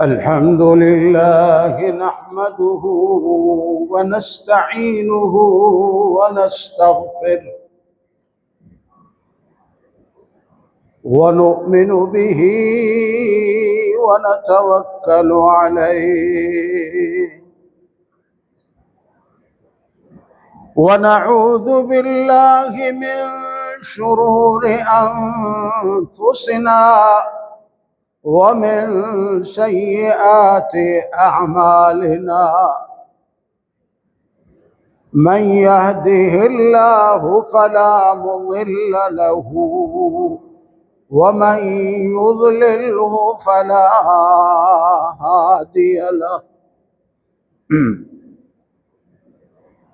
الحمد لله نحمده ونستعينه ونستغفره ونؤمن به ونتوكل عليه ونعوذ بالله من شرور أنفسنا ومن سيئات أعمالنا من يهده الله فلا مضل له ومن يضلله فلا هادي له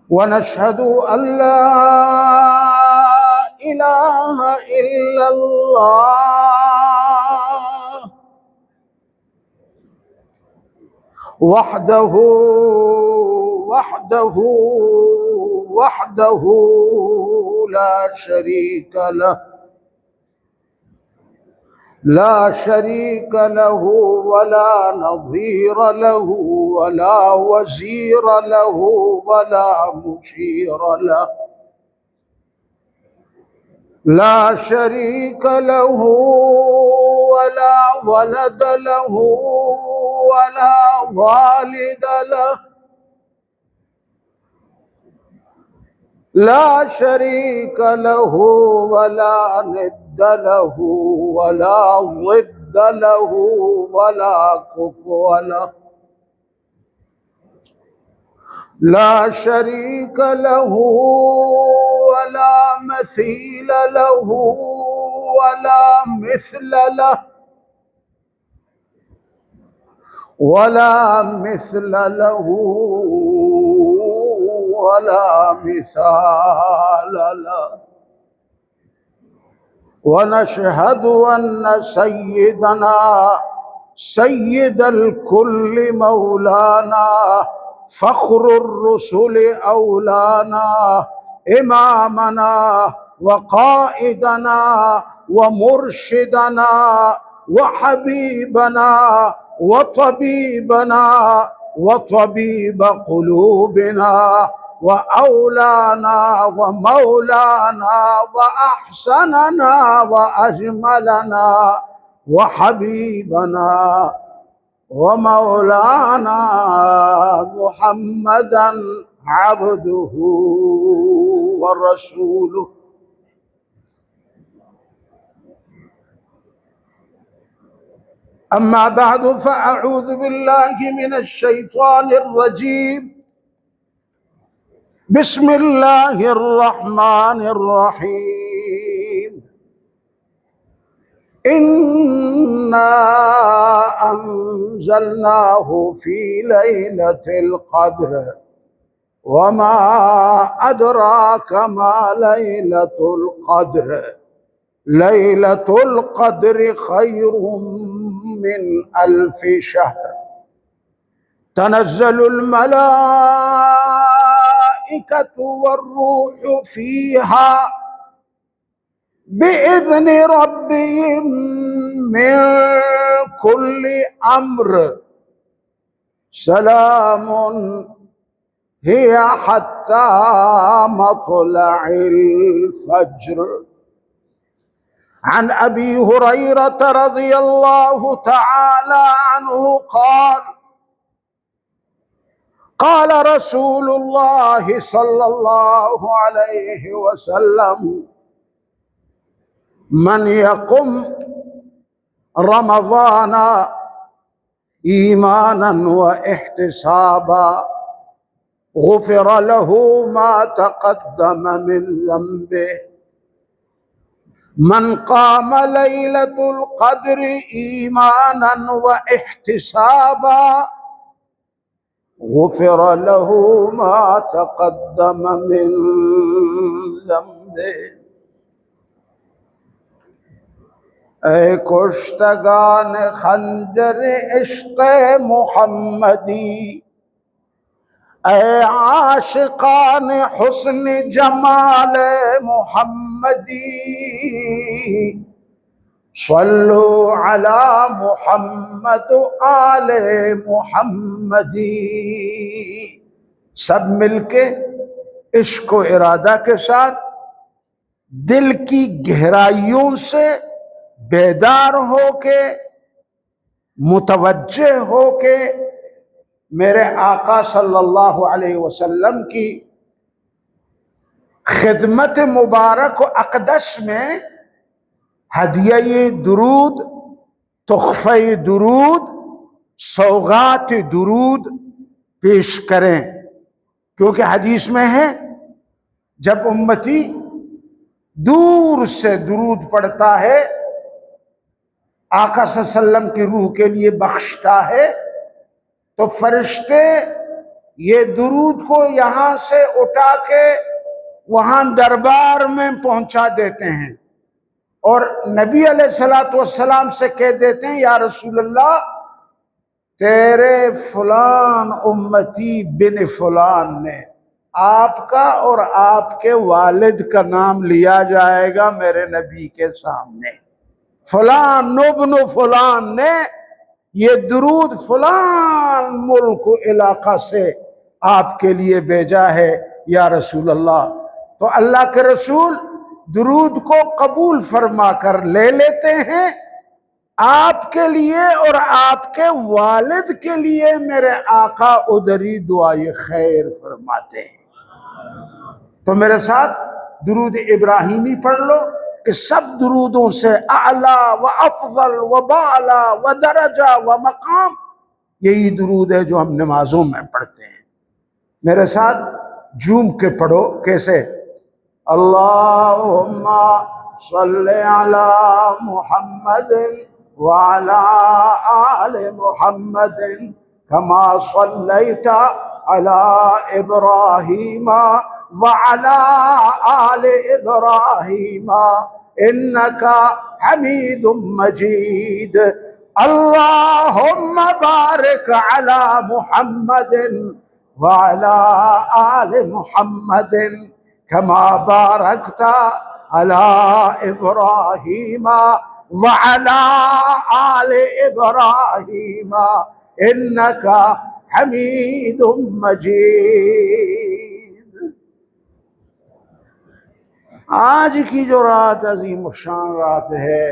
ونشهد أن لا إله إلا الله وحده لا شريك له ولا نظير له ولا وزير له ولا مشير له لا شريك له ولا ولد له ولا والد له لا شريك له ولا ند له ولا ضد له ولا كفو له لا شريك له ولا مثيل له ولا مثل له ولا مثل له ولا مثال له ونشهد أن سيدنا سيد الكل مولانا فخر الرسل أولانا إمامنا وقائدنا ومرشدنا وحبيبنا وطبيبنا وطبيب قلوبنا وأولانا ومولانا وأحسننا وأجملنا وحبيبنا ومولانا محمدا عبده ورسوله أما بعد فأعوذ بالله من الشيطان الرجيم بسم الله الرحمن الرحيم إنا أنزلناه في ليلة القدر وما أدراك ما ليلة القدر ليلة القدر خير من 1000 شهر تنزل الملائكة والروح فيها بإذن ربهم من كل أمر سلام هي حتى مطلع الفجر. عن أبي هريرة رضي الله تعالى عنه قال قال رسول الله صلى الله عليه وسلم من يقم رمضان إيمانا واحتسابا غفر له ما تقدم من ذنبه من قام ليلة القدر إيمانا واحتسابا غفر له ما تقدم من ذنبه. اے کشتگان خنجر عشق محمدی، اے عاشقان حسن جمال محمدی، صلو علی محمد آل محمدی، سب مل کے عشق و ارادہ کے ساتھ دل کی گہرائیوں سے بیدار ہو کے متوجہ ہو کے میرے آقا صلی اللہ علیہ وسلم کی خدمت مبارک و اقدس میں ہدیہ درود، تحفہ درود، سوغات درود پیش کریں، کیونکہ حدیث میں ہے جب امتی دور سے درود پڑھتا ہے آقا صلی اللہ علیہ وسلم کی روح کے لیے بخشتا ہے تو فرشتے یہ درود کو یہاں سے اٹھا کے وہاں دربار میں پہنچا دیتے ہیں اور نبی علیہ السلام سے کہہ دیتے ہیں یا رسول اللہ تیرے فلان امتی بن فلان نے آپ کا اور آپ کے والد کا نام لیا جائے گا میرے نبی کے سامنے، فلان ابن فلان نے یہ درود فلان ملک و علاقہ سے آپ کے لیے بھیجا ہے یا رسول اللہ۔ تو اللہ کے رسول درود کو قبول فرما کر لے لیتے ہیں، آپ کے لیے اور آپ کے والد کے لیے میرے آقا ادھری دعائے خیر فرماتے ہیں۔ تو میرے ساتھ درود ابراہیمی پڑھ لو کہ سب درودوں سے اعلیٰ و افضل و بالا و درجہ و مقام یہی درود ہے جو ہم نمازوں میں پڑھتے ہیں۔ میرے ساتھ جھوم کے پڑھو، کیسے؟ اللہم صلی علی محمد وعلی آل محمد کما صلیت علی ابراہیم وعلی آل ابراہیم انکا حمید مجید۔ اللہم بارک علی محمد وعلی آل محمد کما بارکت علی ابراہیم وعلی آل ابراہیم انکا حمید مجید۔ آج کی جو رات عظیم الشان رات ہے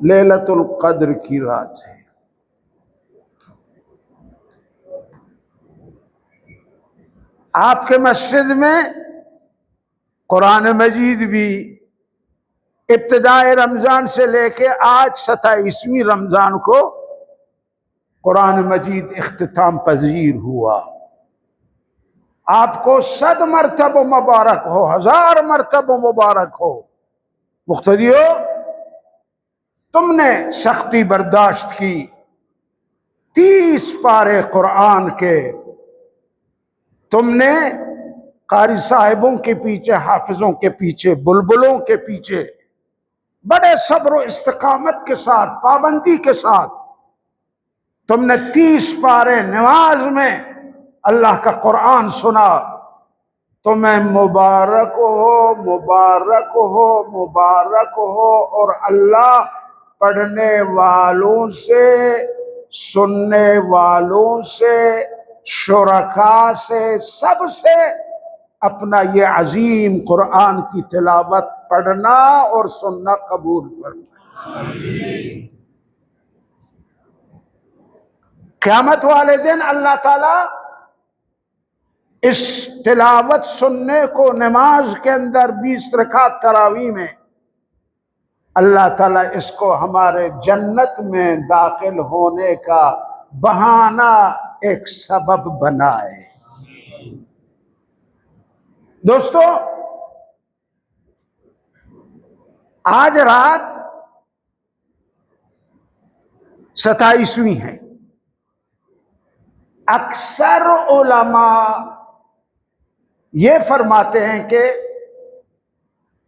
لیلۃ القدر کی رات ہے۔ آپ کے مسجد میں قرآن مجید بھی ابتدائے رمضان سے لے کے آج 27ویں رمضان کو قرآن مجید اختتام پذیر ہوا۔ آپ کو 100 مرتبہ مبارک ہو، 1000 مرتبہ مبارک ہو۔ مقتدیو، تم نے سختی برداشت کی، 30 پارے قرآن کے تم نے قاری صاحبوں کے پیچھے، حافظوں کے پیچھے، بلبلوں کے پیچھے بڑے صبر و استقامت کے ساتھ، پابندی کے ساتھ تم نے 30 پارے نماز میں اللہ کا قرآن سنا۔ تمہیں مبارک ہو، مبارک ہو، مبارک ہو، اور اللہ پڑھنے والوں سے، سننے والوں سے، شرکاء سے، سب سے اپنا یہ عظیم قرآن کی تلاوت پڑھنا اور سننا قبول فرمائے۔ قیامت والے دن اللہ تعالیٰ اس تلاوت سننے کو نماز کے اندر 20 رکعت تراویح میں اللہ تعالیٰ اس کو ہمارے جنت میں داخل ہونے کا بہانہ ایک سبب بنائے۔ دوستو، آج رات 27ویں ہے۔ اکثر علماء یہ فرماتے ہیں کہ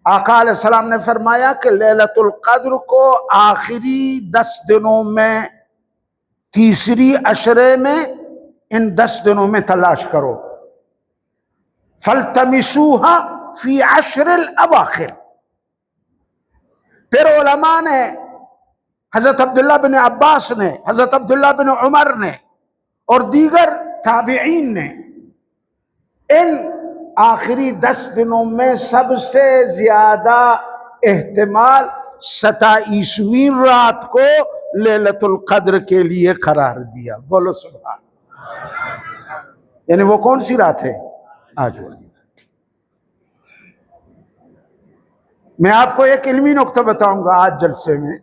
آقا علیہ السلام نے فرمایا کہ لیلۃ القدر کو آخری 10 دنوں میں، تیسری عشرے میں، ان 10 دنوں میں تلاش کرو۔ فَالْتَمِسُوهَا فِي عَشْرِ الْأَوَاخِرِ، پھر علماء نے، حضرت عبداللہ بن عباس نے، حضرت عبداللہ بن عمر نے اور دیگر تابعین نے ان آخری 10 دنوں میں سب سے زیادہ احتمال 27ویں رات کو لیلۃ القدر کے لیے قرار دیا. بولو سبحان. یعنی وہ کون سی رات ہے؟ آج والی. میں آپ کو ایک علمی نقطہ بتاؤں گا آج جلسے میں.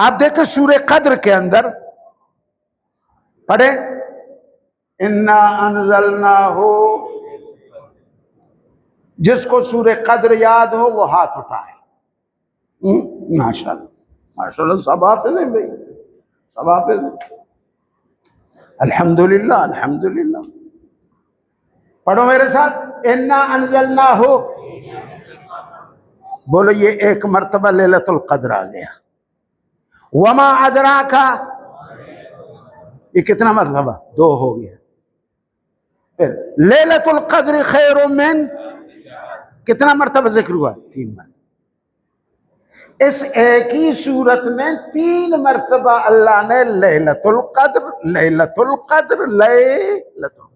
آپ دیکھیں سورہ قدر کے اندر پڑھے انا انزلناہ، جس کو سورہ قدر یاد ہو وہ ہاتھ اٹھائے. ماشاءاللہ ماشاءاللہ، سب حافظ ہیں بھائی، سب حافظ ہیں. الحمدللہ الحمدللہ. پڑھو میرے ساتھ انا انزلناہ. بولو یہ ایک مرتبہ لیلۃ القدر آ گیا. وما ادراک، یہ کتنا مرتبہ؟ 2 ہو گیا. پھر لیلۃ القدر خیر من، کتنا مرتبہ ذکر ہوا؟ 3 مرتبہ. اس ایک ہی صورت میں 3 مرتبہ اللہ نے لیلۃ القدر لیلۃ القدر لیلۃ القدر.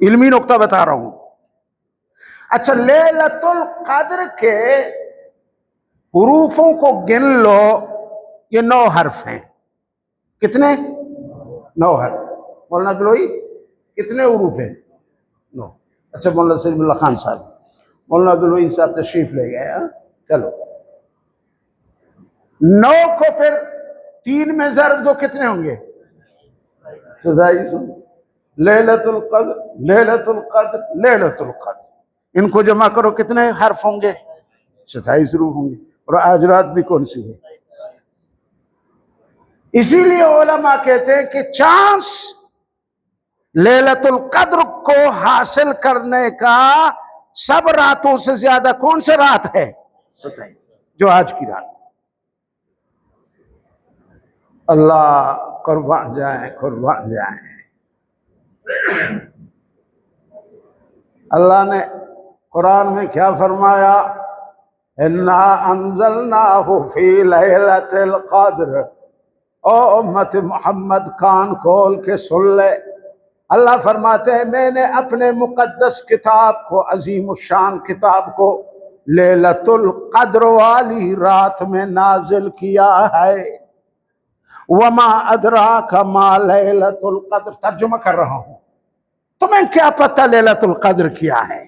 علمی نقطہ بتا رہا ہوں. اچھا، لیلۃ القدر کے حروفوں کو گن لو. یہ 9 حرف ہیں. کتنے؟ 9 حرف. مولانا دلوئی کتنے حروف ہیں؟ 9. اچھا مولانا سلیم اللہ خان صاحب، مولانا دلوئی صاحب تشریف لے گئے. چلو 9 کو پھر 3 میں ضرب دو، کتنے ہوں گے؟ لیلۃ القدر لیلۃ القدر لیلۃ القدر. ان کو جمع کرو کتنے حرف ہوں گے؟ 27 حروف ہوں گے. اور آج رات بھی کون سی ہے؟ اسی لیے علماء کہتے ہیں کہ چانس لیلۃ القدر کو حاصل کرنے کا سب راتوں سے زیادہ کون سے رات ہے؟ 27، جو آج کی رات. اللہ قربان جائیں قربان جائیں. اللہ نے قرآن میں کیا فرمایا؟ انا انزلناہ فی لیلۃ القدر. او امت محمد کان کھول کے سن لے. اللہ فرماتے ہیں میں نے اپنے مقدس کتاب کو، عظیم الشان کتاب کو، لیلۃ القدر والی رات میں نازل کیا ہے. وما ادراک ما لیلۃ القدر. ترجمہ کر رہا ہوں. تمہیں کیا پتہ لیلۃ القدر کیا ہے؟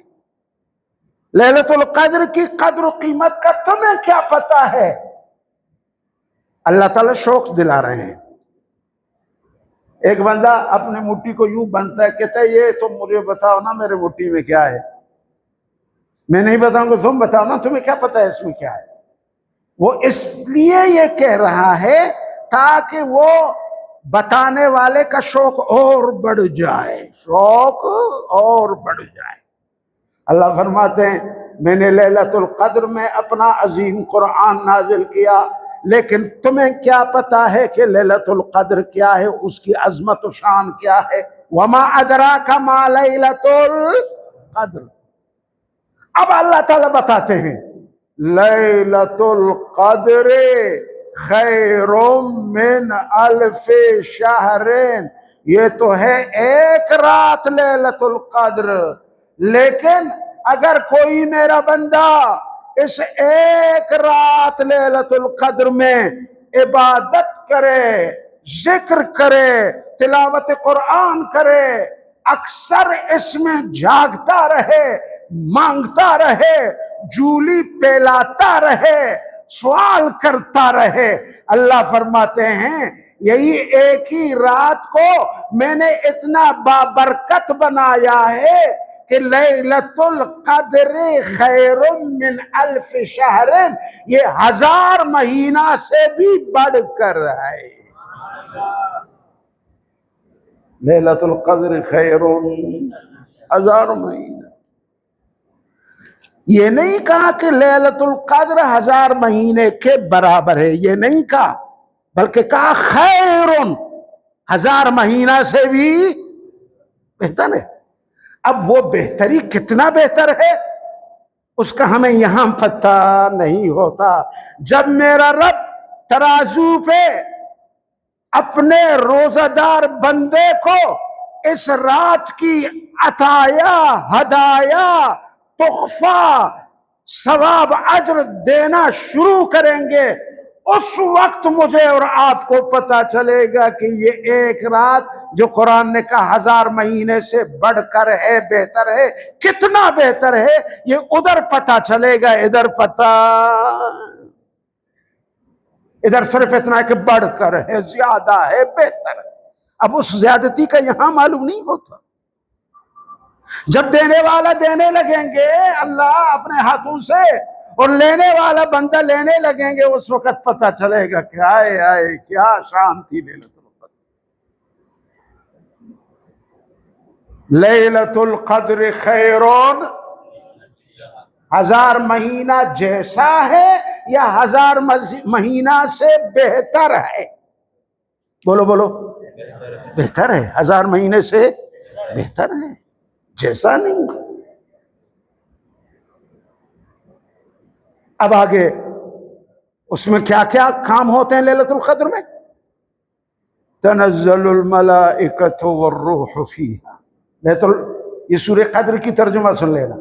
لیلۃ القدر کی قدر و قیمت کا تمہیں کیا پتہ ہے؟ اللہ تعالیٰ شوق دلا رہے ہیں. ایک بندہ اپنے مٹھی کو یوں بنتا ہے، کہتا ہے یہ تم مجھے بتاؤ نا میرے مٹھی میں کیا ہے. میں نہیں بتاؤں گا، تم بتاؤ نا تمہیں کیا پتہ ہے اس میں کیا ہے. وہ اس لیے یہ کہہ رہا ہے تاکہ وہ بتانے والے کا شوق اور بڑھ جائے، شوق اور بڑھ جائے. اللہ فرماتے ہیں میں نے لیلۃ القدر میں اپنا عظیم قرآن نازل کیا، لیکن تمہیں کیا پتا ہے کہ لیلۃ القدر کیا ہے، اس کی عظمت و شان کیا ہے. وما ادراک ما لیلۃ القدر. اب اللہ تعالیٰ بتاتے ہیں لیلۃ القدر خیر من الف شہر. یہ تو ہے ایک رات لیلۃ القدر، لیکن اگر کوئی میرا بندہ اس ایک رات لیلۃ القدر میں عبادت کرے، ذکر کرے، تلاوت قرآن کرے، اکثر اس میں جاگتا رہے، مانگتا رہے، جولی پہلاتا رہے، سوال کرتا رہے، اللہ فرماتے ہیں یہی ایک ہی رات کو میں نے اتنا بابرکت بنایا ہے کہ لیلۃ القدر خیر من الف شہر، یہ 1000 مہینہ سے بھی بڑھ کر ہے. لیلۃ القدر خیر 1000 مہینہ. یہ نہیں کہا کہ لیلۃ القدر 1000 مہینے کے برابر ہے، یہ نہیں کہا، بلکہ کہا خیر 1000 مہینہ سے بھی بہتر ہے. اب وہ بہتری کتنا بہتر ہے اس کا ہمیں یہاں پتہ نہیں ہوتا۔ جب میرا رب ترازو پہ اپنے روزہ دار بندے کو اس رات کی عطایا، ہدایا، تحفہ، ثواب، اجر دینا شروع کریں گے، اس وقت مجھے اور آپ کو پتا چلے گا کہ یہ ایک رات جو قرآن نے کہا 1000 مہینے سے بڑھ کر ہے، بہتر ہے، کتنا بہتر ہے یہ ادھر پتا چلے گا، ادھر پتا، ادھر صرف اتنا ہے کہ بڑھ کر ہے، زیادہ ہے، بہتر ہے۔ اب اس زیادتی کا یہاں معلوم نہیں ہوتا۔ جب دینے والا دینے لگیں گے اللہ اپنے ہاتھوں سے، اور لینے والا بندہ لینے لگیں گے، اس وقت پتہ چلے گا کہ آئے کیا شان تھی لیلۃ القدر۔ لیلۃ القدر خیرون، 1000 مہینہ جیسا ہے یا 1000 مہینہ سے بہتر ہے؟ بولو بولو، بہتر ہے، 1000 مہینے سے بہتر ہے، جیسا نہیں۔ اب آگے اس میں کیا کیا کام ہوتے ہیں لیلۃ القدر میں؟ تنزل الملائکۃ والروح فیہا، یہ سورہ قدر کی ترجمہ سن لینا۔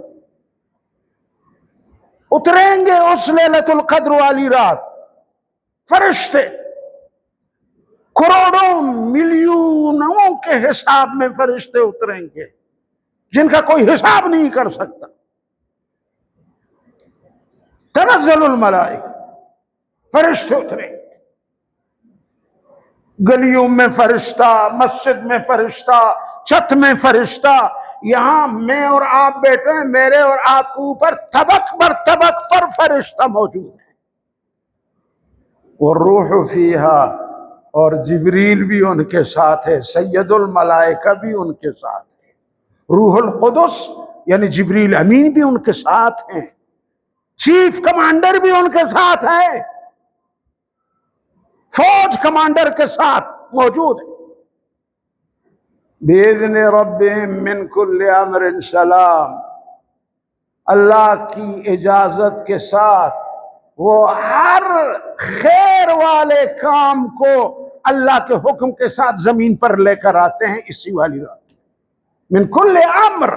اتریں گے اس لیلۃ القدر والی رات فرشتے، کروڑوں ملینوں کے حساب میں فرشتے اتریں گے جن کا کوئی حساب نہیں کر سکتا۔ تنزل الملائکہ، فرشتے اتریں گے، گلیوں میں فرشتہ، مسجد میں فرشتہ، چھت میں فرشتہ، یہاں میں اور آپ بیٹھے ہیں، میرے اور آپ کے اوپر طبق بر طبق پر فرشتہ موجود ہے۔ والروح فیہا، اور جبریل بھی ان کے ساتھ ہے، سید الملائکہ بھی ان کے ساتھ ہے، روح القدس یعنی جبریل امین بھی ان کے ساتھ ہیں، چیف کمانڈر بھی ان کے ساتھ ہے، فوج کمانڈر کے ساتھ موجود ہے۔ بِإِذْنِ رَبِّهِمْ مِنْ كُلِّ أَمْرٍ سَلَامٍ، اللہ کی اجازت کے ساتھ وہ ہر خیر والے کام کو اللہ کے حکم کے ساتھ زمین پر لے کر آتے ہیں اسی والی رات۔ من کل امر،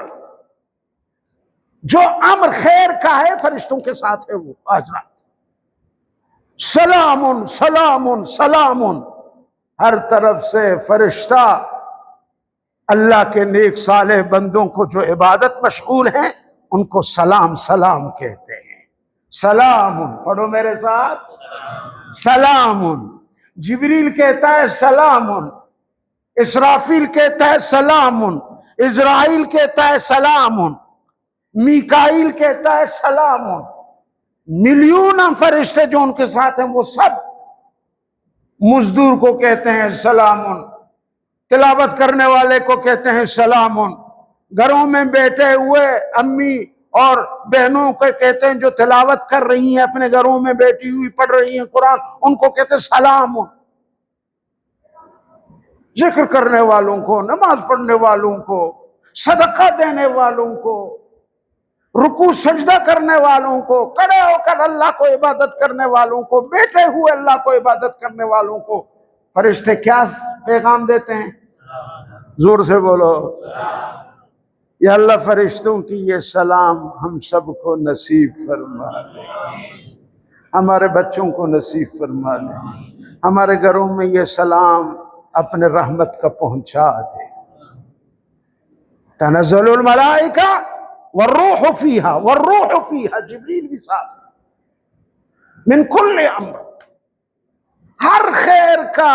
جو امر خیر کا ہے فرشتوں کے ساتھ ہے وہ آج رات۔ سلام سلام سلام، ہر طرف سے فرشتہ اللہ کے نیک صالح بندوں کو جو عبادت مشغول ہیں ان کو سلام سلام کہتے ہیں۔ سلام، پڑھو میرے ساتھ، سلام۔ جبریل کہتا ہے سلام، اسرافیل کہتا ہے سلام، اسرائیل کہتا ہے سلام، میکائیل کہتا ہے سلام۔ ملینوں فرشتے جو ان کے ساتھ ہیں وہ سب مزدور کو کہتے ہیں سلام، تلاوت کرنے والے کو کہتے ہیں سلام، گھروں میں بیٹھے ہوئے امی اور بہنوں کو کہتے ہیں جو تلاوت کر رہی ہیں اپنے گھروں میں بیٹھی ہوئی پڑھ رہی ہیں قرآن، ان کو کہتے ہیں سلام۔ ذکر کرنے والوں کو، نماز پڑھنے والوں کو، صدقہ دینے والوں کو، رکوع سجدہ کرنے والوں کو، کھڑے ہو کر اللہ کو عبادت کرنے والوں کو، بیٹھے ہوئے اللہ کو عبادت کرنے والوں کو فرشتے کیا پیغام دیتے ہیں؟ زور سے بولو، یا اللہ فرشتوں کی یہ سلام ہم سب کو نصیب فرما دے، ہمارے بچوں کو نصیب فرما دے، ہمارے گھروں میں یہ سلام اپنے رحمت کا پہنچا دے۔ تنزل الملائکہ والروح فیہا، والروح فیہا، جبریل بھی ساتھ، من کل امر، ہر خیر کا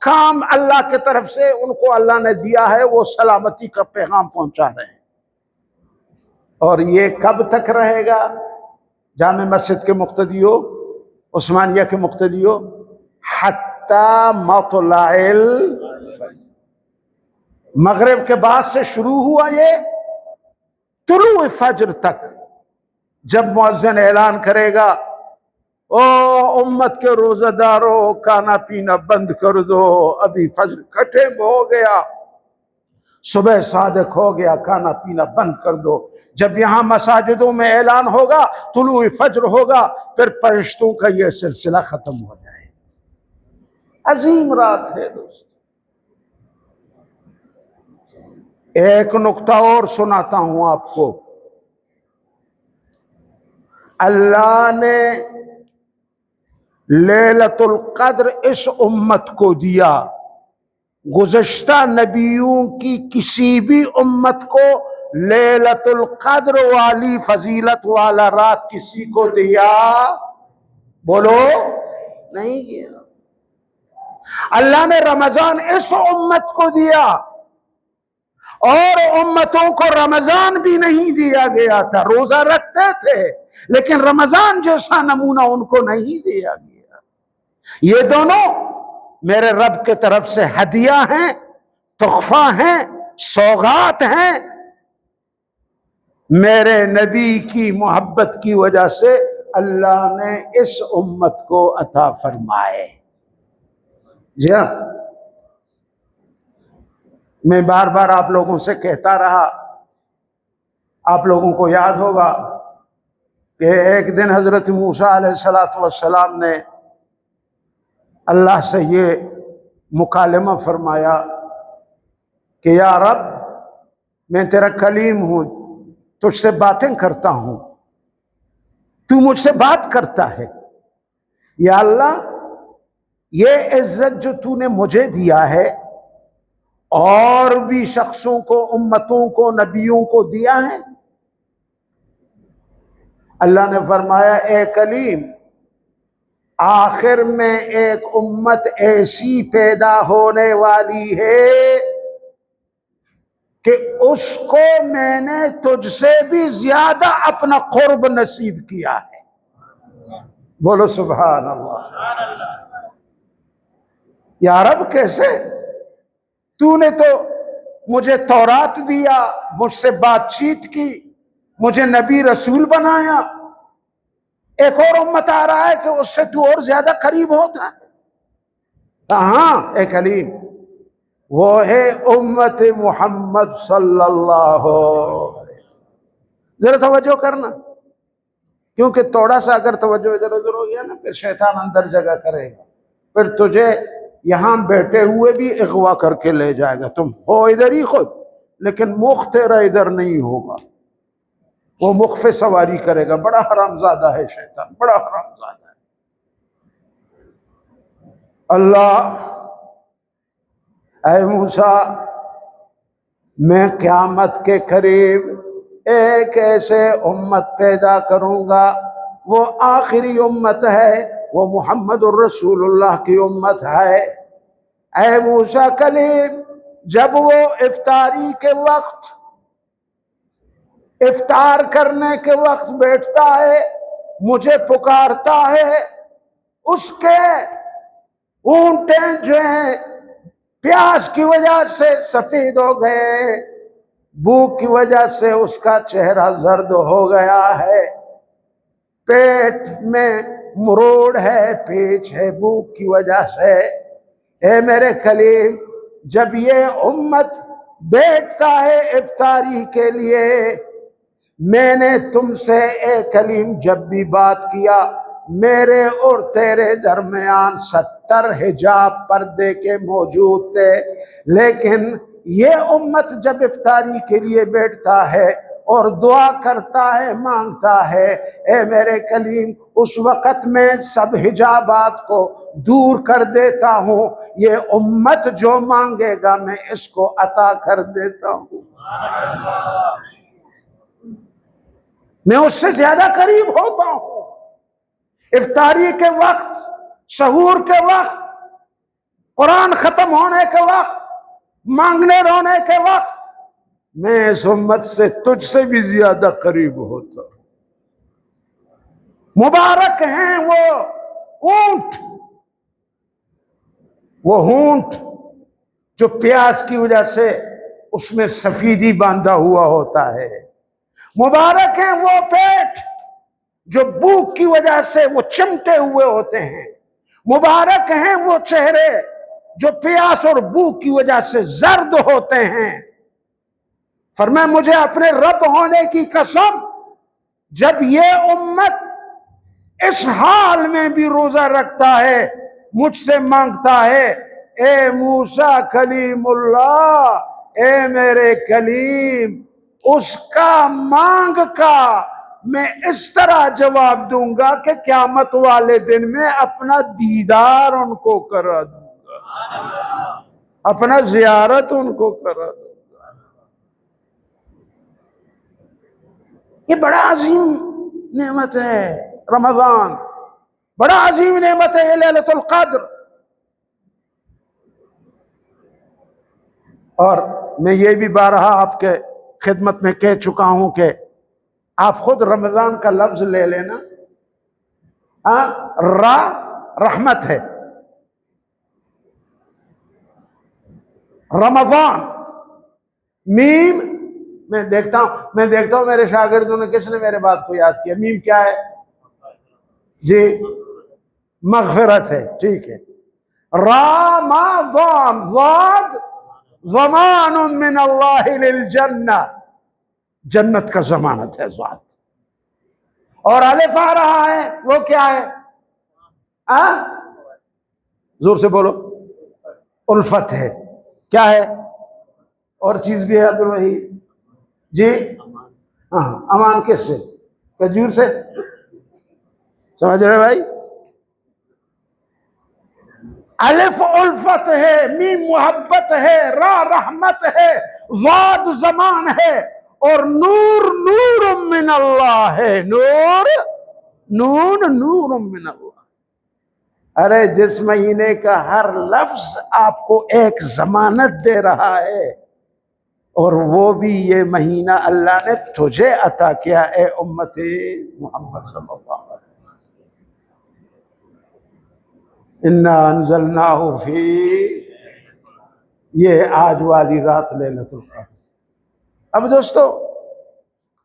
کام اللہ کی طرف سے ان کو اللہ نے دیا ہے، وہ سلامتی کا پیغام پہنچا رہے ہیں۔ اور یہ کب تک رہے گا؟ جامع مسجد کے مقتدیو، عثمانیہ کے مقتدیو، حتی مطلع مغرب کے بعد سے شروع ہوا یہ طلوع فجر تک، جب مؤذن اعلان کرے گا او امت کے روزہ دارو کھانا پینا بند کر دو، ابھی فجر کا ٹائم ہو گیا، صبح صادق ہو گیا، کھانا پینا بند کر دو۔ جب یہاں مساجدوں میں اعلان ہوگا، طلوع فجر ہوگا، پھر فرشتوں کا یہ سلسلہ ختم ہو جائے۔ عظیم رات ہے دوست۔ ایک نقطہ اور سناتا ہوں آپ کو۔ اللہ نے لیلۃ القدر اس امت کو دیا، گزشتہ نبیوں کی کسی بھی امت کو لیلۃ القدر والی فضیلت والا رات کسی کو دیا؟ بولو، نہیں دیا۔ اللہ نے رمضان اس امت کو دیا، اور امتوں کو رمضان بھی نہیں دیا گیا تھا۔ روزہ رکھتے تھے لیکن رمضان جیسا نمونہ ان کو نہیں دیا گیا۔ یہ دونوں میرے رب کے طرف سے ہدیہ ہیں، تحفہ ہیں، سوغات ہیں۔ میرے نبی کی محبت کی وجہ سے اللہ نے اس امت کو عطا فرمائے۔ جی ہاں، میں بار بار آپ لوگوں سے کہتا رہا، آپ لوگوں کو یاد ہوگا کہ ایک دن حضرت موسیٰ علیہ السلام نے اللہ سے یہ مکالمہ فرمایا کہ یا رب، میں تیرا کلیم ہوں، تجھ سے باتیں کرتا ہوں، تو مجھ سے بات کرتا ہے۔ یا اللہ، یہ عزت جو تو نے مجھے دیا ہے اور بھی شخصوں کو، امتوں کو، نبیوں کو دیا ہے۔ اللہ نے فرمایا، اے کلیم، آخر میں ایک امت ایسی پیدا ہونے والی ہے کہ اس کو میں نے تجھ سے بھی زیادہ اپنا قرب نصیب کیا ہے۔ بولو سبحان اللہ۔ یا رب، کیسے؟ تو نے تو مجھے تورات دیا، مجھ سے بات چیت کی، مجھے نبی رسول بنایا، ایک اور امت آ رہا ہے کہ اس سے تو اور زیادہ قریب ہوتا ہے۔ ہاں اے کلیم، وہ ہے امت محمد صلی اللہ علیہ وسلم۔ ذرا توجہ کرنا، کیونکہ تھوڑا سا اگر توجہ ادھر ادھر ہو گیا نا، پھر شیطان اندر جگہ کرے گا، پھر تجھے یہاں بیٹھے ہوئے بھی اغوا کر کے لے جائے گا۔ تم ہو ادھر ہی خود، لیکن مخ تیرا ادھر نہیں ہوگا، وہ مخ پہ سواری کرے گا۔ بڑا حرامزادہ ہے شیطان، بڑا حرامزادہ ہے۔ اللہ، اے موسیٰ، میں قیامت کے قریب ایک ایسے امت پیدا کروں گا، وہ آخری امت ہے، وہ محمد الرسول اللہ کی امت ہے۔ اے موسیٰ کلیم، جب وہ افطاری کے وقت، افطار کرنے کے وقت بیٹھتا ہے، مجھے پکارتا ہے، اس کے اونٹیں جو ہیں پیاس کی وجہ سے سفید ہو گئے، بھوک کی وجہ سے اس کا چہرہ زرد ہو گیا ہے، پیٹ میں مروڑ ہے، پیچ ہے بھوک کی وجہ سے۔ اے میرے کلیم، جب یہ امت بیٹھتا ہے افطاری کے لیے، میں نے تم سے اے کلیم جب بھی بات کیا، میرے اور تیرے درمیان 70 حجاب پردے کے موجود تھے، لیکن یہ امت جب افطاری کے لیے بیٹھتا ہے اور دعا کرتا ہے، مانگتا ہے، اے میرے کلیم، اس وقت میں سب حجابات کو دور کر دیتا ہوں، یہ امت جو مانگے گا میں اس کو عطا کر دیتا ہوں۔ میں اس سے زیادہ قریب ہوتا ہوں۔ افطاری کے وقت، سحور کے وقت، قرآن ختم ہونے کے وقت، مانگنے رونے کے وقت، میں اس امت سے تجھ سے بھی زیادہ قریب ہوتا ہوں۔ مبارک ہیں وہ اونٹ، وہ اونٹ جو پیاس کی وجہ سے اس میں سفیدی باندھا ہوا ہوتا ہے، مبارک ہیں وہ پیٹ جو بھوک کی وجہ سے وہ چمٹے ہوئے ہوتے ہیں، مبارک ہیں وہ چہرے جو پیاس اور بھوک کی وجہ سے زرد ہوتے ہیں۔ فرمایا مجھے اپنے رب ہونے کی قسم، جب یہ امت اس حال میں بھی روزہ رکھتا ہے، مجھ سے مانگتا ہے اے موسیٰ کلیم اللہ، اے میرے کلیم، اس کا مانگ کا میں اس طرح جواب دوں گا کہ قیامت والے دن میں اپنا دیدار ان کو کرا دوں گا، اپنا زیارت ان کو کرا دوں گا۔ یہ بڑا عظیم نعمت ہے رمضان، بڑا عظیم نعمت ہے یہ لیلۃ القدر۔ اور میں یہ بھی بارہا آپ کے خدمت میں کہہ چکا ہوں کہ آپ خود رمضان کا لفظ لے لینا، را رحمت ہے، رمضان میم، میں دیکھتا ہوں میرے شاگردوں نے کس نے میرے بات کو یاد کیا، میم کیا ہے جی؟ مغفرت ہے، ٹھیک ہے۔ رمضان ضاد ضمان من اللہ للجنہ، جنت کا ضمانت ہے ذات، اور الف آ رہا ہے وہ کیا ہے؟ زور سے بولو، الفت ہے، کیا ہے؟ اور چیز بھی ہے عبدالوحید جی؟ ہاں، امان کس سے؟ کھجور سے، سمجھ رہے بھائی؟ الف الفت ہے، میم محبت ہے، را رحمت ہے، ضاد زمان ہے، اور نور نور من اللہ ہے، نور من اللہ۔ ارے جس مہینے کا ہر لفظ آپ کو ایک ضمانت دے رہا ہے، اور وہ بھی یہ مہینہ اللہ نے تجھے عطا کیا اے امت محمد صلی اللہ علیہ وسلم۔ انا انزلناہ فی، یہ آج والی رات لیلۃ القدر۔ اب دوستو،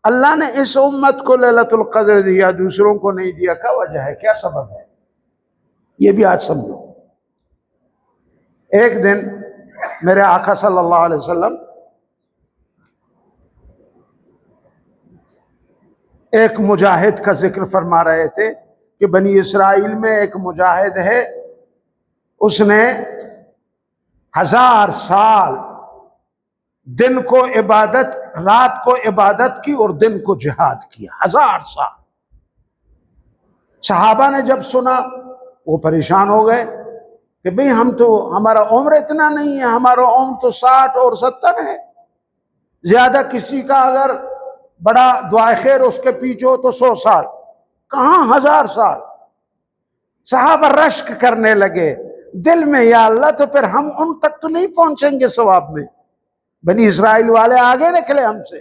اللہ نے اس امت کو لیلۃ القدر دیا، دوسروں کو نہیں دیا، کیا وجہ ہے، کیا سبب ہے؟ یہ بھی آج سمجھو۔ ایک دن میرے آقا صلی اللہ علیہ وسلم ایک مجاہد کا ذکر فرما رہے تھے کہ بنی اسرائیل میں ایک مجاہد ہے، اس نے 1000 سال دن کو عبادت، رات کو عبادت کی اور دن کو جہاد کیا، 1000 سال۔ صحابہ نے جب سنا وہ پریشان ہو گئے کہ بھئی ہمارا عمر اتنا نہیں ہے، ہمارا عمر تو 60 اور 70 ہے، زیادہ کسی کا اگر بڑا دعائے خیر اس کے پیچھے ہو تو 100 سال، کہاں 1000 سال۔ صحابہ رشک کرنے لگے دل میں، یا اللہ تو پھر ہم ان تک تو نہیں پہنچیں گے ثواب میں، بنی اسرائیل والے آگے نکلے ہم سے۔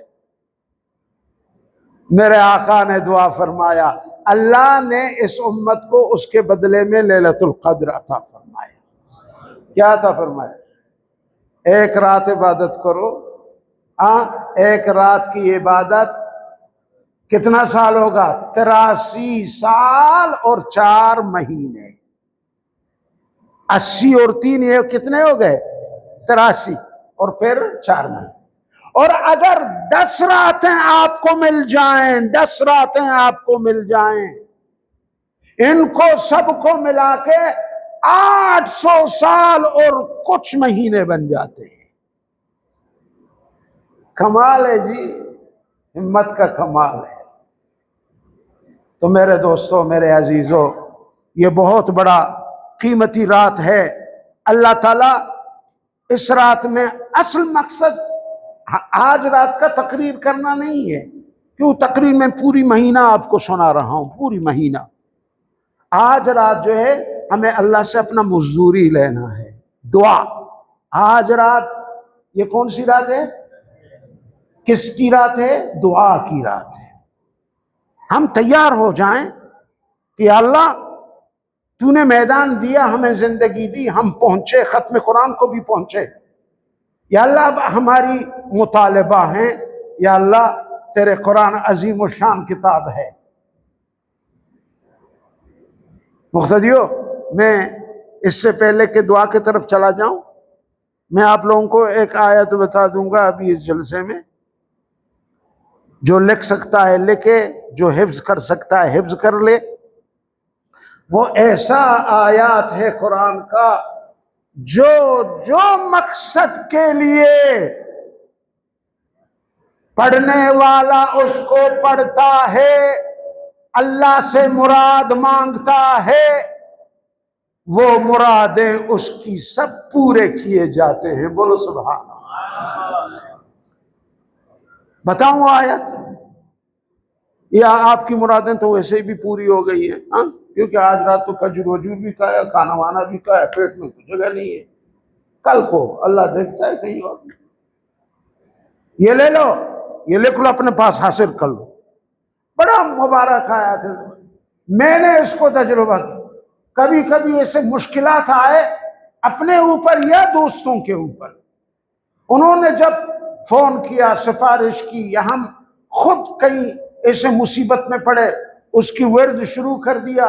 میرے آقا نے دعا فرمایا، اللہ نے اس امت کو اس کے بدلے میں لیلۃ القدر عطا فرمایا۔ کیا عطا فرمایا؟ ایک رات عبادت کرو، ایک رات کی عبادت کتنا سال ہوگا؟ 83 سال اور 4 مہینے، 80 اور 3 یہ کتنے ہو گئے؟ 83، اور پھر 4 مہینے۔ اور اگر 10 راتیں آپ کو مل جائیں، 10 راتیں آپ کو مل جائیں، ان کو سب کو ملا کے 800 سال اور کچھ مہینے بن جاتے ہیں۔ کمال ہے جی، ہمت کا کمال ہے۔ تو میرے دوستو، میرے عزیزو، یہ بہت بڑا قیمتی رات ہے۔ اللہ تعالیٰ اس رات میں، اصل مقصد آج رات کا تقریر کرنا نہیں ہے، کیوں تقریر میں پوری مہینہ آپ کو سنا رہا ہوں، پوری مہینہ۔ آج رات جو ہے ہمیں اللہ سے اپنا مزدوری لینا ہے، دعا۔ آج رات یہ کون سی رات ہے؟ کس کی رات ہے؟ دعا کی رات ہے۔ ہم تیار ہو جائیں کہ اللہ تو نے میدان دیا، ہمیں زندگی دی، ہم پہنچے، ختم قرآن کو بھی پہنچے۔ یا اللہ اب ہماری مطالبہ ہیں، یا اللہ تیرے قرآن عظیم و شان کتاب ہے۔ مقتدیو، میں اس سے پہلے کہ دعا کی طرف چلا جاؤں، میں آپ لوگوں کو ایک آیت بتا دوں گا ابھی اس جلسے میں۔ جو لکھ سکتا ہے لکھے، جو حفظ کر سکتا ہے حفظ کر لے۔ وہ ایسا آیات ہے قرآن کا جو مقصد کے لیے پڑھنے والا اس کو پڑھتا ہے، اللہ سے مراد مانگتا ہے، وہ مرادیں اس کی سب پورے کیے جاتے ہیں۔ بولو سبحان اللہ۔ بتاؤں آیت؟ یا آپ کی مرادیں تو ویسے ہی بھی پوری ہو گئی ہیں، ہاں؟ کیونکہ آج رات تو کھجور وجور بھی کھایا، کھانا وانا بھی کھایا، پیٹ میں کچھ جگہ نہیں ہے۔ کل کو اللہ دیکھتا ہے کہیں اور۔ یہ لے لو، یہ لکھ لو، اپنے پاس حاصل کر لو۔ بڑا مبارک آیا تھا، میں نے اس کو تجربہ کیا۔ کبھی کبھی ایسے مشکلات آئے اپنے اوپر یا دوستوں کے اوپر، انہوں نے جب فون کیا، سفارش کی، یا ہم خود کہیں ایسے مصیبت میں پڑے، اس کی ورد شروع کر دیا،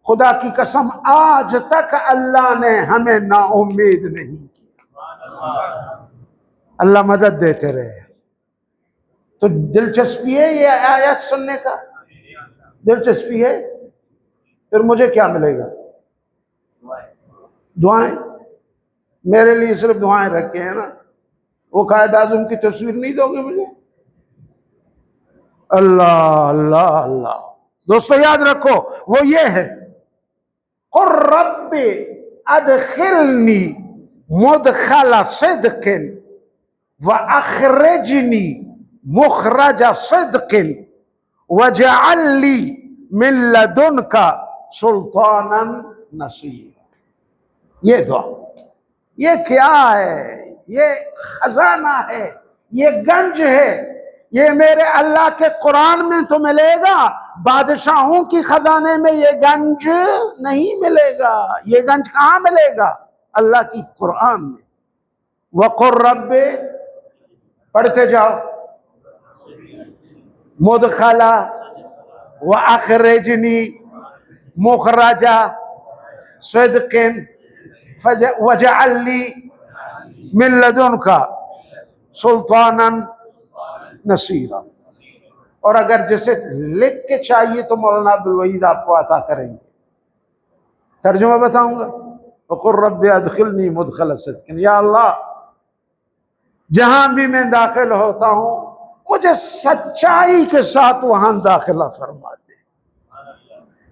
خدا کی قسم آج تک اللہ نے ہمیں نا امید نہیں کیا۔ اللہ مدد دیتے رہے۔ تو دلچسپی ہے یہ آیات سننے کا؟ دلچسپی ہے؟ پھر مجھے کیا ملے گا؟ دعائیں۔ میرے لیے صرف دعائیں رکھے ہیں نا، وہ قائد اعظم کی تصویر نہیں دو گے مجھے؟ اللہ اللہ اللہ۔ دوستو یاد رکھو، وہ یہ ہے، قُل رب ادخلنی مدخل صدق واخرجنی مخرج صدق واجعل لی من لدنک سلطانا نصیرا۔ یہ دعا، یہ کیا ہے؟ یہ خزانہ ہے، یہ گنج ہے۔ یہ میرے اللہ کے قرآن میں تو ملے گا، بادشاہوں کی خزانے میں یہ گنج نہیں ملے گا۔ یہ گنج کہاں ملے گا؟ اللہ کی قرآن میں۔ وَقُلْ رَبِّ، پڑھتے جاؤ، مدخلا وَأَخْرِجْنِي مخرج صدق وَاجْعَلْ لِي مِن لَدُنْكَ سُلْطَانًا نصیرا۔ اور اگر جسے لکھ کے چاہیے تو مولانا عبدالوحید آپ کو عطا کریں گے۔ ترجمہ بتاؤں گا، وَقُلْ رَبِّ ادخلنی مدخل صدق، یا اللہ جہاں بھی میں داخل ہوتا ہوں مجھے سچائی کے ساتھ وہاں داخلہ فرما دے۔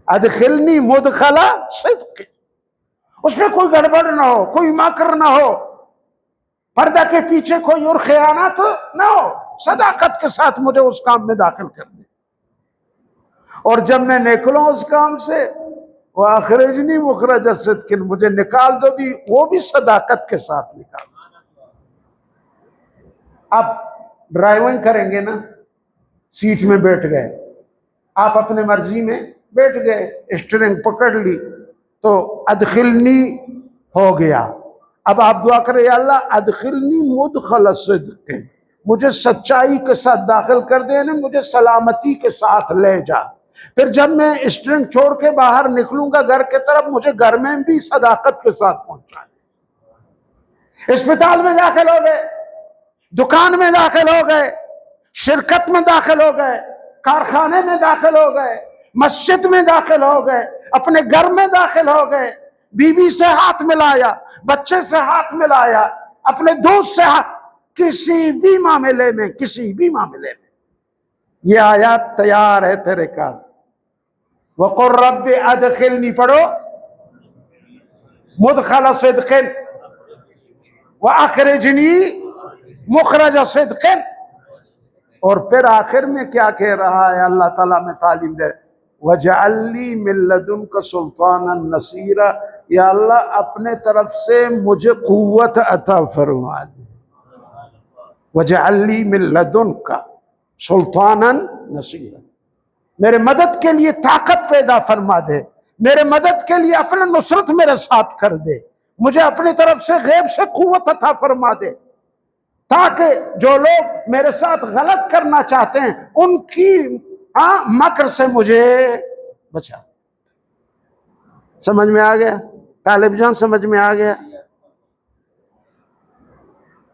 ادخلنی مدخل صدق، اس میں کوئی گڑبڑ نہ ہو، کوئی مکر نہ ہو، پردہ کے پیچھے کوئی اور خیانت نہ ہو، صداقت کے ساتھ مجھے اس کام میں داخل کر دے۔ اور جب میں نکلوں اس کام سے، وَأَخْرِجْنِي مُخْرَجَ صِدْقٍ، مجھے نکال دو بھی، وہ بھی صداقت کے ساتھ نکال دو۔ آپ ڈرائیونگ کریں گے نا، سیٹ میں بیٹھ گئے، آپ اپنے مرضی میں بیٹھ گئے، اسٹیئرنگ پکڑ لی تو ادخلنی ہو گیا۔ اب آپ دعا کریں، یا اللہ ادخلنی مدخل صدق، مجھے سچائی کے ساتھ داخل کر دینا، مجھے سلامتی کے ساتھ لے جا۔ پھر جب میں اسٹیئرنگ چھوڑ کے باہر نکلوں گا گھر کے طرف، مجھے گھر میں بھی صداقت کے ساتھ پہنچا دے۔ اسپتال میں داخل ہو گئے، دکان میں داخل ہو گئے، شرکت میں داخل ہو گئے، کارخانے میں داخل ہو گئے، مسجد میں داخل ہو گئے، اپنے گھر میں داخل ہو گئے، بیوی سے ہاتھ ملایا، بچے سے ہاتھ ملایا، اپنے دوست سے ہاتھ، کسی بھی معاملے میں، کسی بھی معاملے میں یہ آیات تیار ہے تیرے کاز۔ وَقُلْ رَبِّ ادخلنی، پڑھو، مدخل صدق وَأَخْرِجْنِي مخرج صدق۔ اور پھر آخر میں کیا کہہ رہا ہے اللہ تعالیٰ میں تعلیم دے، وَاجْعَلْ لِي مِن لَدُنْكَ سُلْطَانًا نَصِيرًا، یا اللہ اپنے طرف سے مجھے قوت عطا فرما دے۔ وَاجْعَلْ لِي مِن لَدُنْكَ سُلْطَانًا نَصِيرًا، میرے مدد کے لیے طاقت پیدا فرما دے، میرے مدد کے لیے اپنا نصرت میرے ساتھ کر دے، مجھے اپنی طرف سے غیب سے قوت عطا فرما دے، تاکہ جو لوگ میرے ساتھ غلط کرنا چاہتے ہیں ان کی مکر سے مجھے بچا۔ سمجھ میں آ گیا طالب جان؟ سمجھ میں آ گیا؟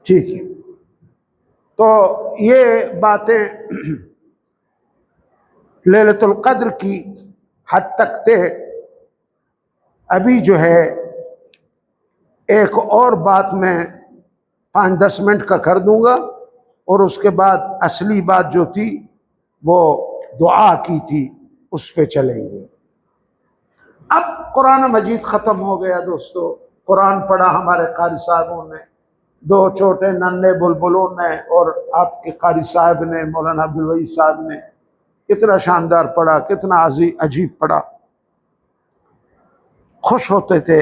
ٹھیک ہے، تو یہ باتیں لیلۃ القدر کی حد تک تھے. ابھی جو ہے ایک اور بات میں 5-10 منٹ کا کر دوں گا، اور اس کے بعد اصلی بات جو تھی وہ دعا کی تھی اس پہ چلیں گے. اب قرآن مجید ختم ہو گیا دوستو. قرآن پڑھا ہمارے قاری صاحبوں نے، 2 چھوٹے ننھے بلبلوں نے، اور آپ کے قاری صاحب نے، مولانا عبدالوہی صاحب نے. کتنا شاندار پڑھا، کتنا عجیب پڑھا. خوش ہوتے تھے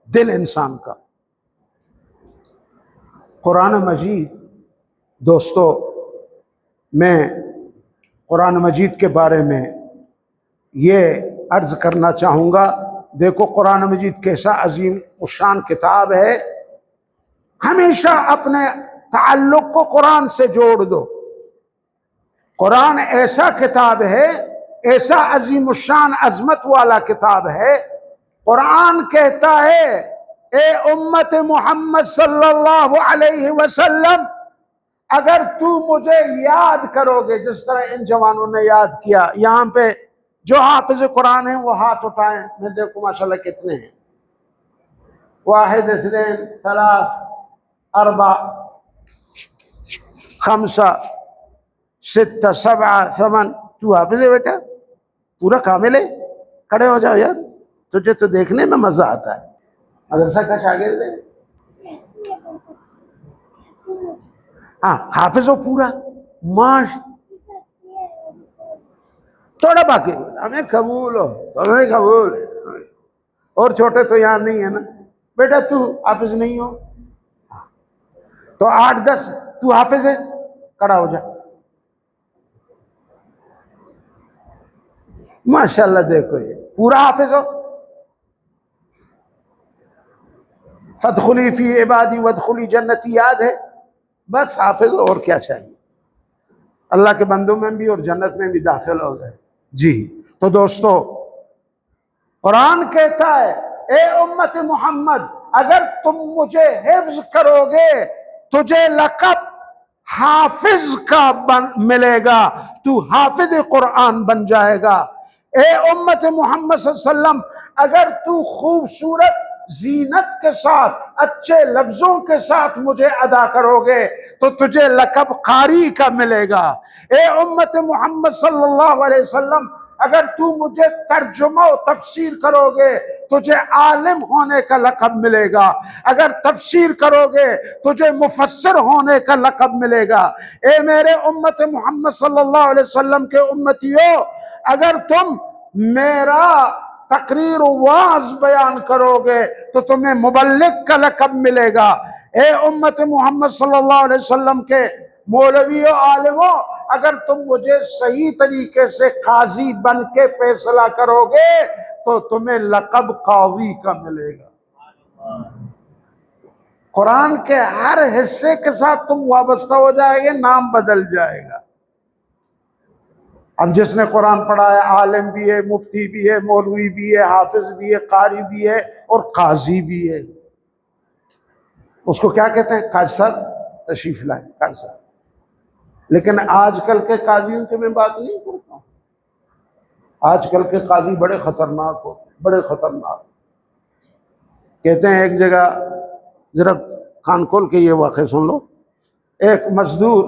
دل انسان کا. قرآن مجید دوستو، میں قرآن مجید کے بارے میں یہ عرض کرنا چاہوں گا. دیکھو قرآن مجید کیسا عظیم الشان کتاب ہے. ہمیشہ اپنے تعلق کو قرآن سے جوڑ دو. قرآن ایسا کتاب ہے، ایسا عظیم الشان عظمت والا کتاب ہے. قرآن کہتا ہے اے امت محمد صلی اللہ علیہ وسلم، اگر تو مجھے یاد کرو گے جس طرح ان جوانوں نے یاد کیا. یہاں پہ جو حافظ قرآن ہیں وہ ہاتھ اٹھائیں. میں دیکھوں ماشاءاللہ کتنے ہیں. 1 2 3 4 5 6 7 8. تو حافظ ہے بیٹا، پورا کامل ہے. کھڑے ہو جاؤ یار، تجھے تو دیکھنے میں مزہ آتا ہے. مدرسہ کا شاگرد ہے. ہاں حافظ ہو پورا. ماش تھوڑا باقی، ہمیں قبول ہو، ہمیں قبول ہے. اور چھوٹے تو یہاں نہیں ہے نا. بیٹا تو حافظ نہیں ہو تو 8 10 تو حافظ ہے، کھڑا ہو جا. ماشاءاللہ دیکھو یہ پورا حافظ ہو. فادخلی فی عبادی وادخلی جنتی یاد ہے. بس حافظ ہو، اور کیا چاہیے. اللہ کے بندوں میں بھی اور جنت میں بھی داخل ہو گئے. جی تو دوستو، قرآن کہتا ہے اے امت محمد، اگر تم مجھے حفظ کرو گے تجھے لقب حافظ کا ملے گا، تو حافظ قرآن بن جائے گا. اے امت محمد صلی اللہ علیہ وسلم، اگر تو خوبصورت زینت کے ساتھ اچھے لفظوں کے ساتھ مجھے ادا کرو گے تو تجھے لقب قاری کا ملے گا. اے امت محمد صلی اللہ علیہ وسلم، اگر تو مجھے ترجمہ و تفسیر کرو گے تجھے عالم ہونے کا لقب ملے گا. اگر تفسیر کرو گے تجھے مفسر ہونے کا لقب ملے گا. اے میرے امت محمد صلی اللہ علیہ وسلم کے امتیوں، اگر تم میرا تقریر و واعظ بیان کرو گے تو تمہیں مبلغ کا لقب ملے گا. اے امت محمد صلی اللہ علیہ وسلم کے مولوی و عالموں، اگر تم مجھے صحیح طریقے سے قاضی بن کے فیصلہ کرو گے تو تمہیں لقب قاضی کا ملے گا. قرآن کے ہر حصے کے ساتھ تم وابستہ ہو جائے گے، نام بدل جائے گا. اب جس نے قرآن پڑھا ہے عالم بھی ہے، مفتی بھی ہے، مولوی بھی ہے، حافظ بھی ہے، قاری بھی ہے اور قاضی بھی ہے. اس کو کیا کہتے ہیں؟ قاضی صاحب تشریف لائیں، قاضی صاحب. لیکن آج کل کے قاضیوں کی میں بات نہیں کرتا ہوں. آج کل کے قاضی بڑے خطرناک ہوتے ہیں، بڑے خطرناک. کہتے ہیں ایک جگہ، ذرا کان کھول کے یہ واقعہ سن لو. ایک مزدور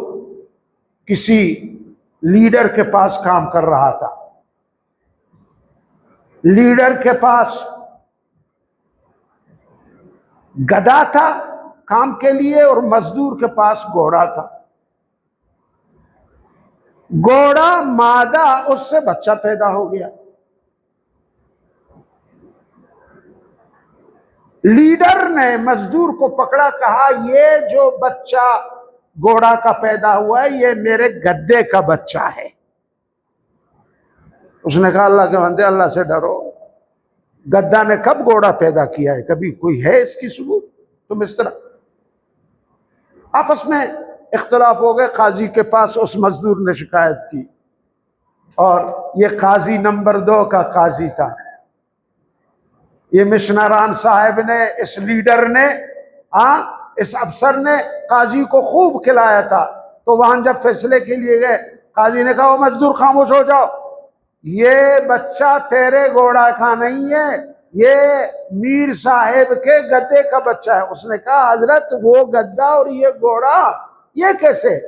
کسی لیڈر کے پاس کام کر رہا تھا. لیڈر کے پاس گدھا تھا کام کے لیے اور مزدور کے پاس گھوڑا تھا. گھوڑا مادہ، اس سے بچہ پیدا ہو گیا. لیڈر نے مزدور کو پکڑا، کہا یہ جو بچہ گھوڑا کا پیدا ہوا ہے یہ میرے گدھے کا بچہ ہے. اس نے کہا اللہ کے بندے اللہ سے ڈرو، گدھا نے کب گھوڑا پیدا کیا ہے؟ کبھی کوئی ہے اس کی ثبوت؟ تم اس طرح. آپس میں اختلاف ہو گئے. قاضی کے پاس اس مزدور نے شکایت کی، اور یہ قاضی نمبر 2 کا قاضی تھا. یہ مشنران صاحب نے، اس لیڈر نے، اس افسر نے قاضی کو خوب کھلایا تھا. تو وہاں جب فیصلے کے لیے گئے، قاضی نے کہا وہ مزدور خاموش ہو جاؤ. یہ بچہ تیرے گھوڑا کا نہیں ہے، یہ میر صاحب کے گدے کا بچہ ہے۔ اس نے کہا حضرت وہ گدا اور یہ گھوڑا یہ کیسے؟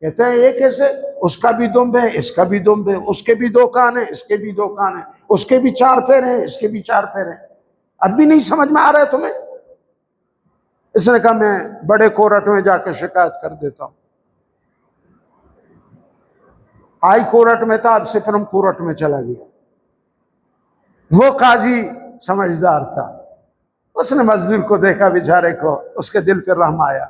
کہتے ہیں یہ کیسے؟ اس کا بھی دمب ہے، اس کا بھی دمب ہے، اس کے بھی 2 کان ہیں، اس کے بھی 2 کان ہیں، اس کے بھی 4 پیر ہیں، اس کے بھی 4 پیر ہیں۔ اب بھی نہیں سمجھ میں آ رہا ہے تمہیں؟ اس نے کہا میں بڑے کورٹ میں جا کے شکایت کر دیتا ہوں۔ ہائی کورٹ میں تھا، اب سپریم کورٹ میں چلا گیا۔ وہ قاضی سمجھدار تھا، اس نے مزدور کو دیکھا بیچارے کو، اس کے دل پہ رحم آیا،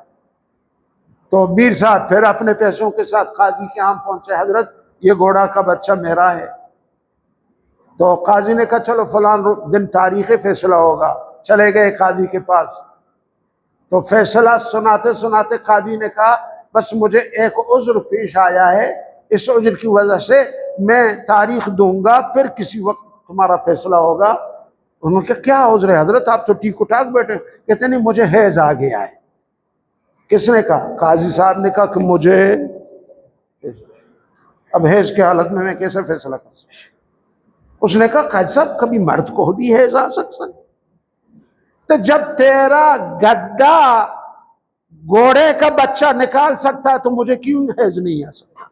تو میر صاحب پھر اپنے پیسوں کے ساتھ قاضی کے یہاں پہنچے، حضرت یہ گھوڑا کا بچہ میرا ہے۔ تو قاضی نے کہا چلو فلاں دن تاریخ فیصلہ ہوگا۔ چلے گئے قاضی کے پاس، تو فیصلہ سناتے سناتے قاضی نے کہا بس مجھے ایک عذر پیش آیا ہے، اس عذر کی وجہ سے میں تاریخ دوں گا، پھر کسی وقت تمہارا فیصلہ ہوگا۔ انہوں نے کہا کیا عذر ہے حضرت، آپ تو ٹیک و ٹاک بیٹھے؟ کہتے نہیں مجھے حیض آ گیا ہے۔ کس نے کہا؟ قاضی صاحب نے کہا کہ مجھے اب حیض کی حالت میں کیسے فیصلہ کر سکتا؟ اس نے کہا قاضی صاحب کبھی مرد کو بھی حیض آ سکتا ہے؟ تو جب تیرا گدا گھوڑے کا بچہ نکال سکتا ہے تو مجھے کیوں حیض نہیں آ سکتا؟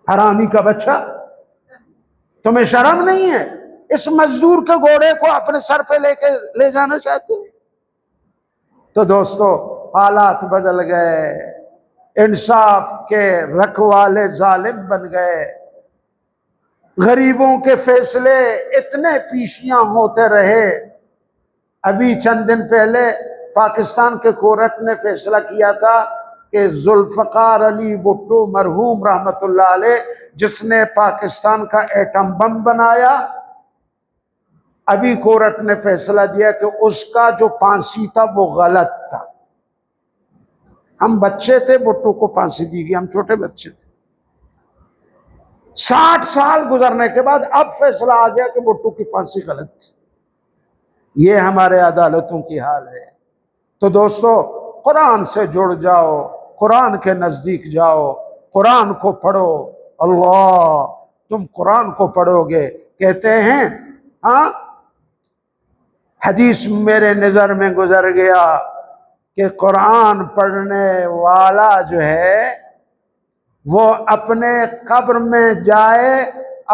حرامی کا بچہ، تمہیں شرم نہیں ہے؟ اس مزدور کے گھوڑے کو اپنے سر پہ لے جانا چاہتے ہو؟ تو دوستو حالات بدل گئے، انصاف کے رکھوالے ظالم بن گئے، غریبوں کے فیصلے اتنے پیشیاں ہوتے رہے۔ ابھی چند دن پہلے پاکستان کے کورٹ نے فیصلہ کیا تھا کہ ذوالفقار علی بھٹو مرحوم رحمت اللہ علیہ، جس نے پاکستان کا ایٹم بم بنایا، ابھی کورٹ نے فیصلہ دیا کہ اس کا جو پھانسی تھا وہ غلط تھا۔ ہم بچے تھے، بھٹو کو پھانسی دی گئی، ہم چھوٹے بچے تھے۔ 60 سال گزرنے کے بعد اب فیصلہ آ گیا کہ بھٹو کی پھانسی غلط تھی۔ یہ ہمارے عدالتوں کی حال ہے۔ تو دوستو قرآن سے جڑ جاؤ، قرآن کے نزدیک جاؤ، قرآن کو پڑھو۔ اللہ، تم قرآن کو پڑھو گے، کہتے ہیں ہاں حدیث میرے نظر میں گزر گیا کہ قرآن پڑھنے والا جو ہے وہ اپنے قبر میں جائے،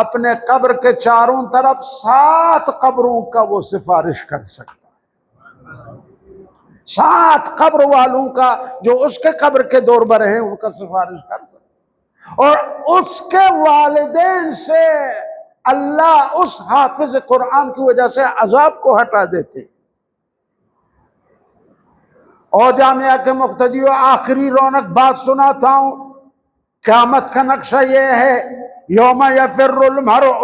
اپنے قبر کے چاروں طرف 7 قبروں کا وہ سفارش کر سکتا ہے۔ 7 قبر والوں کا جو اس کے قبر کے دور بر ہیں ان کا سفارش کر سکتا ہے، اور اس کے والدین سے اللہ اس حافظ قرآن کی وجہ سے عذاب کو ہٹا دیتے۔ اور جامعہ کے مقتدیوں، آخری رونق بات سناتا ہوں۔ قیامت کا نقشہ یہ ہے، یوم یفر المرء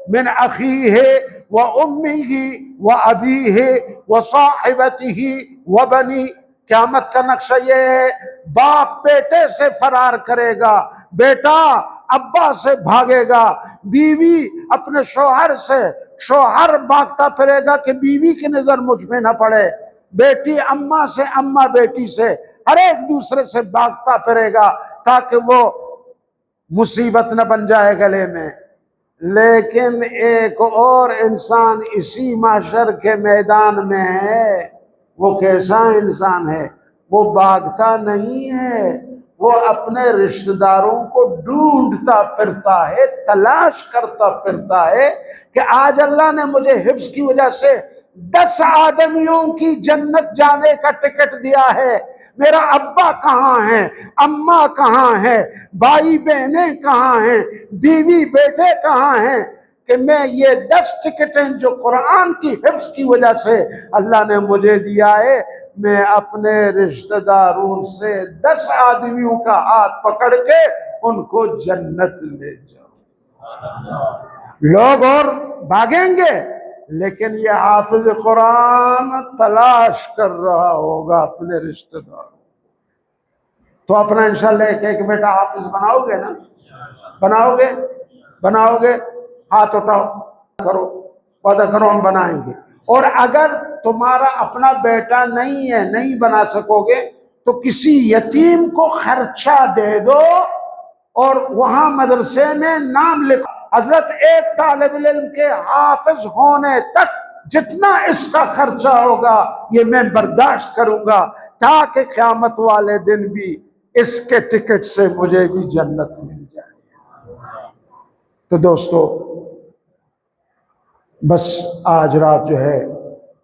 من اخیہ و امہ و ابیہ و صاحبتہ و بنی۔ قیامت کا نقشہ یہ ہے، باپ بیٹے سے فرار کرے گا، بیٹا ابا سے بھاگے گا، بیوی اپنے شوہر سے، شوہر بھاگتا پھرے گا کہ بیوی کی نظر مجھ میں نہ پڑے، بیٹی اماں سے، اماں بیٹی سے، ہر ایک دوسرے سے بھاگتا پھرے گا تاکہ وہ مصیبت نہ بن جائے گلے میں۔ لیکن ایک اور انسان اسی محشر کے میدان میں ہے۔ وہ کیسا انسان ہے؟ وہ بھاگتا نہیں ہے، وہ اپنے رشتہ داروں کو ڈھونڈتا پھرتا ہے، تلاش کرتا پھرتا ہے کہ آج اللہ نے مجھے حفظ کی وجہ سے 10 آدمیوں کی جنت جانے کا ٹکٹ دیا ہے، میرا ابا کہاں ہے، اماں کہاں ہے، بھائی بہنیں کہاں ہیں، بیوی بیٹے کہاں ہیں، کہ میں یہ 10 ٹکٹیں جو قرآن کی حفظ کی وجہ سے اللہ نے مجھے دیا ہے، میں اپنے رشتہ داروں سے 10 آدمیوں کا ہاتھ پکڑ کے ان کو جنت لے جاؤں۔ لوگ اور بھاگیں گے، لیکن یہ حافظ قرآن تلاش کر رہا ہوگا اپنے رشتہ داروں۔ تو اپنا انشاءاللہ ایک بیٹا حافظ بناؤ گے نا؟ بناؤ گے؟ ہاتھ اٹھاؤ، کرو، وعدہ کرو ہم بنائیں گے۔ اور اگر تمہارا اپنا بیٹا نہیں ہے، نہیں بنا سکو گے، تو کسی یتیم کو خرچہ دے دو اور وہاں مدرسے میں نام لکھو۔ حضرت ایک طالب علم کے حافظ ہونے تک جتنا اس کا خرچہ ہوگا یہ میں برداشت کروں گا، تاکہ قیامت والے دن بھی اس کے ٹکٹ سے مجھے بھی جنت مل جائے۔ تو دوستو، بس آج رات جو ہے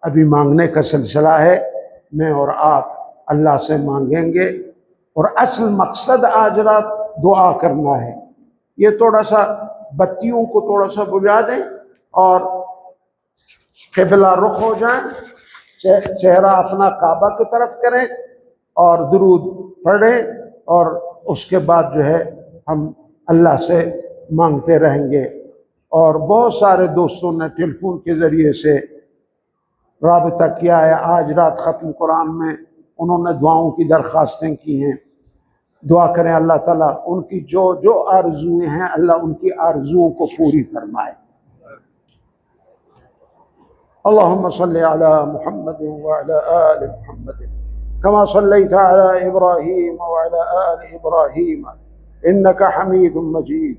ابھی مانگنے کا سلسلہ ہے، میں اور آپ اللہ سے مانگیں گے، اور اصل مقصد آج رات دعا کرنا ہے۔ یہ تھوڑا سا بتیوں کو تھوڑا سا بجھا دیں اور قبلہ رخ ہو جائیں، چہرہ اپنا کعبہ کی طرف کریں اور درود پڑھیں، اور اس کے بعد جو ہے ہم اللہ سے مانگتے رہیں گے۔ اور بہت سارے دوستوں نے ٹیلی فون کے ذریعے سے رابطہ کیا ہے، آج رات ختم قرآن میں انہوں نے دعاؤں کی درخواستیں کی ہیں۔ دعا کریں اللہ تعالیٰ ان کی جو جو آرزویں ہیں اللہ ان کی آرزوؤں کو پوری فرمائے۔ اللہم صلی علی محمد وعلی آل محمد کما صلیت علی ابراہیم وعلی آل ابراہیم انکا حمید مجید۔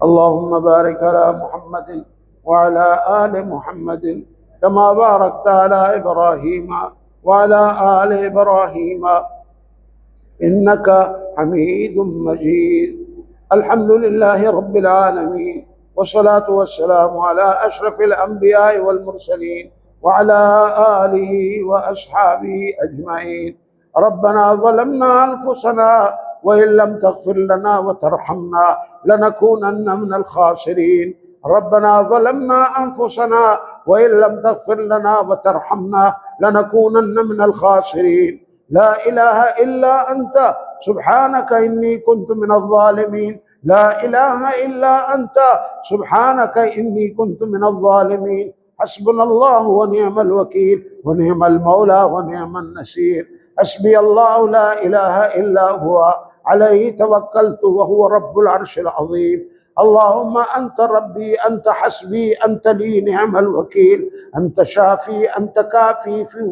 اللہم بارک علی محمد وعلی آل محمد کما بارکت علی ابراہیم وعلی آل ابراہیم انکا حمید مجید۔ الحمد للہ رب العالمین، والصلاة والسلام على أشرف الأنبياء والمرسلين وعلى آله وأصحابه أجمعين۔ ربنا ظلمنا أنفسنا وإن لم تغفر لنا وترحمنا لنكونن من الخاسرين۔ ربنا ظلمنا أنفسنا وإن لم تغفر لنا وترحمنا لنكونن من الخاسرين۔ لا إله إلا أنت سبحانك إني كنت من الظالمين۔ لا إله إلا أنت سبحانك إني كنت من الظالمين۔ حسبنا الله ونعم الوكيل ونعم المولى ونعم النصير۔ حسبي الله لا إله إلا هو عليه توكلت وهو رب العرش العظيم۔ اللهم أنت ربي، أنت حسبي، أنت لي نعم الوكيل، أنت شافي، أنت كافي في